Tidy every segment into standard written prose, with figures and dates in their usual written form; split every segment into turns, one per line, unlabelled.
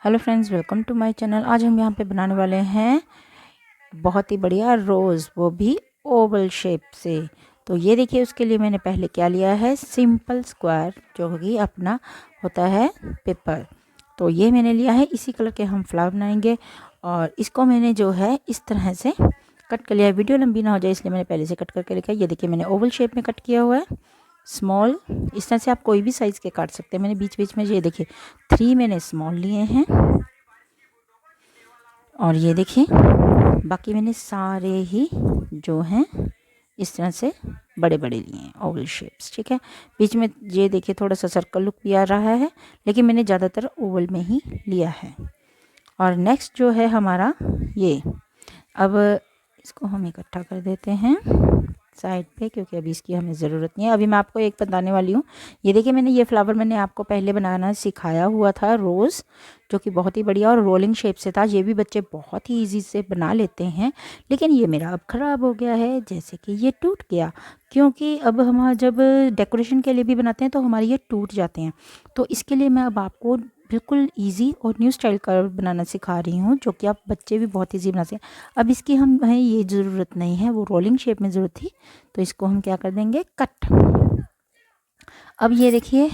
Hello friends, welcome to my channel. आज हम यहाँ पे बनाने वाले हैं बहुत ही बढ़िया रोज़, वो भी ओवल शेप से। तो ये देखिए, उसके लिए मैंने पहले क्या लिया है, सिंपल स्क्वायर जो कि अपना होता है पेपर। तो ये मैंने लिया है, इसी कलर के हम फ्लावर बनाएंगे। और इसको मैंने जो है इस तरह से कट कर लिया है। वीडियो लंबी ना हो जाए इसलिए मैंने पहले से कट करके लिखा है। ये देखिए, मैंने ओवल शेप में कट किया हुआ है, स्मॉल। इस तरह से आप कोई भी साइज़ के काट सकते हैं। मैंने बीच बीच में ये देखिए 3 मैंने स्मॉल लिए हैं, और ये देखिए बाकी मैंने सारे ही जो हैं इस तरह से बड़े बड़े लिए हैं, ओवल शेप्स। ठीक है, बीच में ये देखिए थोड़ा सा सर्कल लुक भी आ रहा है, लेकिन मैंने ज़्यादातर ओवल में ही लिया है। और नेक्स्ट जो है हमारा ये, अब इसको हम इकट्ठा कर देते हैं साइड पे, क्योंकि अभी इसकी हमें ज़रूरत नहीं है। अभी मैं आपको एक बताने वाली हूँ। ये देखिए, मैंने ये फ्लावर मैंने आपको पहले बनाना सिखाया हुआ था, रोज़, जो कि बहुत ही बढ़िया और रोलिंग शेप से था। ये भी बच्चे बहुत ही इजी से बना लेते हैं, लेकिन ये मेरा अब ख़राब हो गया है, जैसे कि ये टूट गया। क्योंकि अब हम जब डेकोरेशन के लिए भी बनाते हैं तो हमारे ये टूट जाते हैं। तो इसके लिए मैं अब आपको बिल्कुल इजी और न्यू स्टाइल का बनाना सिखा रही हूँ, जो कि आप बच्चे भी बहुत इजी बना सकते हैं। अब इसकी हमें ये ज़रूरत नहीं है, वो रोलिंग शेप में ज़रूरत थी, तो इसको हम क्या कर देंगे, कट। अब ये देखिए,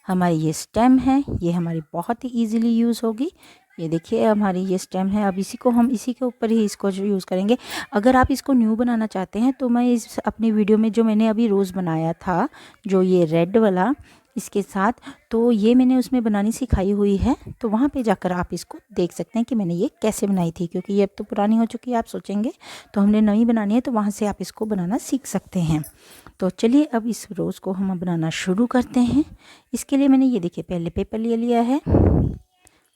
हमारी ये स्टेम है, ये हमारी बहुत ही इजीली यूज़ होगी। ये देखिए हमारी ये स्टेम है। अब इसी को हम इसी के ऊपर ही इसको जो यूज़ करेंगे। अगर आप इसको न्यू बनाना चाहते हैं तो मैं इस अपनी वीडियो में जो मैंने अभी रोज़ बनाया था, जो ये रेड वाला इसके साथ, तो ये मैंने उसमें बनानी सिखाई हुई है। तो वहाँ पे जाकर आप इसको देख सकते हैं कि मैंने ये कैसे बनाई थी, क्योंकि ये अब तो पुरानी हो चुकी है। आप सोचेंगे तो हमने नई बनानी है, तो वहाँ से आप इसको बनाना सीख सकते हैं। तो चलिए अब इस रोज़ को हम बनाना शुरू करते हैं। इसके लिए मैंने ये देखिए पहले पेपर ले लिया है,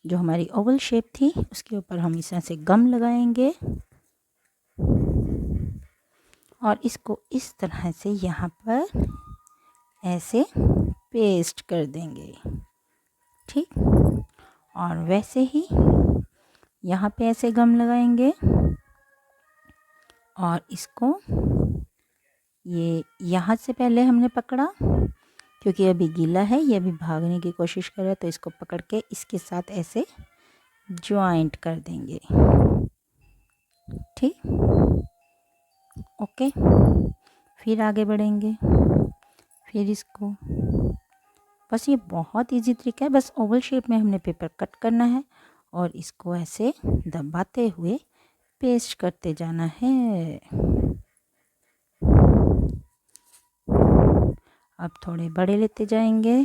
जो हमारी ओवल शेप थी, उसके ऊपर हम इस तरह से गम लगाएंगे और इसको इस तरह से यहाँ पर ऐसे पेस्ट कर देंगे। ठीक, और वैसे ही यहाँ पे ऐसे गम लगाएंगे और इसको ये यहाँ से पहले हमने पकड़ा, क्योंकि अभी गीला है, ये अभी भागने की कोशिश कर रहा है, तो इसको पकड़ के इसके साथ ऐसे ज्वाइंट कर देंगे। ठीक, ओके। फिर आगे बढ़ेंगे, फिर इसको, बस ये बहुत इजी तरीका है। बस ओवल शेप में हमने पेपर कट करना है और इसको ऐसे दबाते हुए पेस्ट करते जाना है। अब थोड़े बड़े लेते जाएंगे।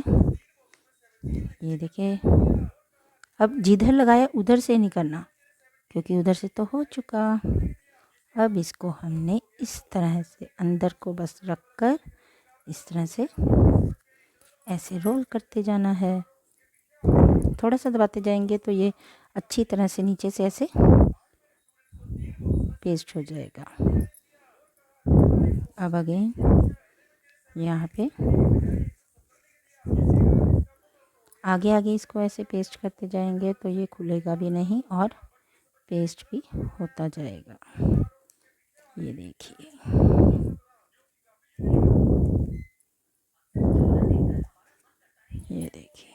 ये देखिए, अब जिधर लगाया उधर से नहीं करना, क्योंकि उधर से तो हो चुका। अब इसको हमने इस तरह से अंदर को बस रख कर इस तरह से ऐसे रोल करते जाना है। थोड़ा सा दबाते जाएंगे तो ये अच्छी तरह से नीचे से ऐसे पेस्ट हो जाएगा। अब अगेन यहाँ पे आगे आगे इसको ऐसे पेस्ट करते जाएंगे, तो ये खुलेगा भी नहीं और पेस्ट भी होता जाएगा। ये देखिए, ये देखिए।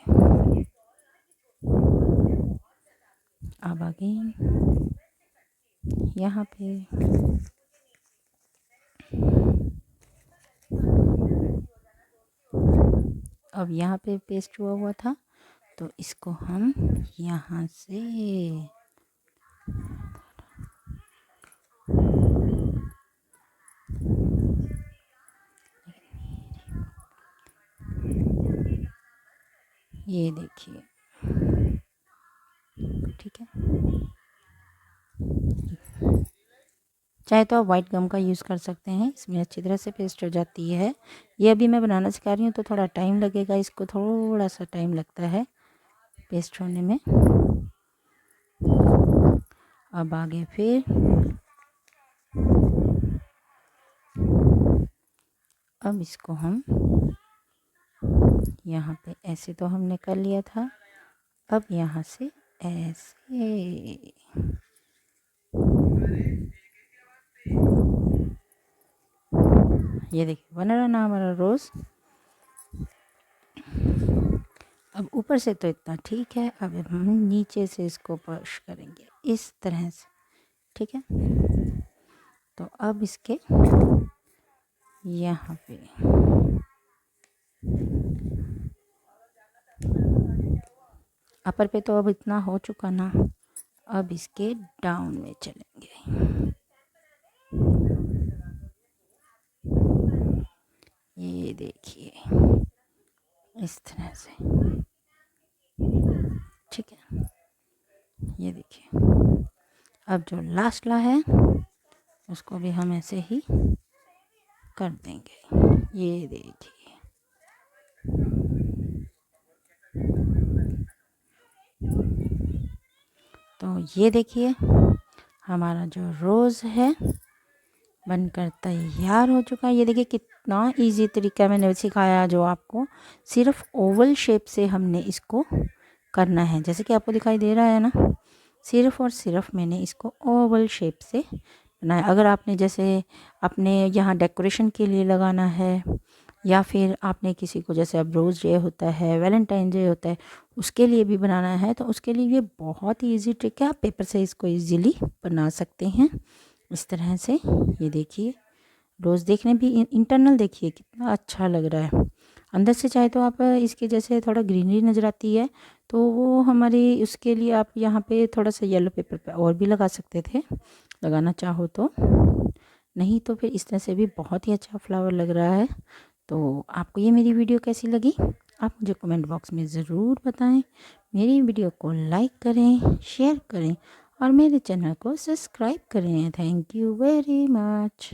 अब अगेन यहाँ पे अब यहाँ पे पेस्ट हुआ हुआ था, तो इसको हम यहाँ से ये देखिए, ठीक है। चाहे तो आप वाइट गम का यूज़ कर सकते हैं, इसमें अच्छी तरह से पेस्ट हो जाती है। ये अभी मैं बनाना सिखा रही हूँ तो थोड़ा टाइम लगेगा, इसको थोड़ा सा टाइम लगता है पेस्ट होने में। अब आगे फिर अब इसको हम यहाँ पे ऐसे तो हमने कर लिया था, अब यहाँ से ऐसे ये देखिए बना रहा ना हमारा रोज़। अब ऊपर से तो इतना ठीक है, अब हम नीचे से इसको पुश करेंगे इस तरह से, ठीक है। तो अब इसके यहाँ पे अपर पे तो अब इतना हो चुका ना, अब इसके डाउन में चलेंगे। ये देखिए इस तरह से, ठीक है। ये देखिए अब जो लास्ट ला है उसको भी हम ऐसे ही कर देंगे। ये देखिए तो ये देखिए हमारा जो रोज़ है बनकर तैयार हो चुका है। ये देखिए कितना इजी तरीका मैंने सिखाया, जो आपको सिर्फ ओवल शेप से हमने इसको करना है। जैसे कि आपको दिखाई दे रहा है ना, सिर्फ और सिर्फ मैंने इसको ओवल शेप से बनाया। अगर आपने जैसे अपने यहाँ डेकोरेशन के लिए लगाना है, या फिर आपने किसी को, जैसे अब रोज़ डे होता है, वैलेंटाइन डे होता है, उसके लिए भी बनाना है, तो उसके लिए ये बहुत ही ईजी ट्रिक है। आप पेपर से इसको इजीली बना सकते हैं इस तरह से। ये देखिए रोज़ देखने भी इंटरनल देखिए कितना अच्छा लग रहा है। अंदर से चाहे तो आप इसके जैसे थोड़ा ग्रीनरी नज़र आती है, तो वो हमारी उसके लिए आप यहाँ पे थोड़ा सा येलो पेपर पे और भी लगा सकते थे, लगाना चाहो तो। नहीं तो फिर इस तरह से भी बहुत ही अच्छा फ्लावर लग रहा है। तो आपको ये मेरी वीडियो कैसी लगी आप मुझे कमेंट बॉक्स में ज़रूर बताएं। मेरी वीडियो को लाइक करें, शेयर करें और मेरे चैनल को सब्सक्राइब करें। Thank you very much.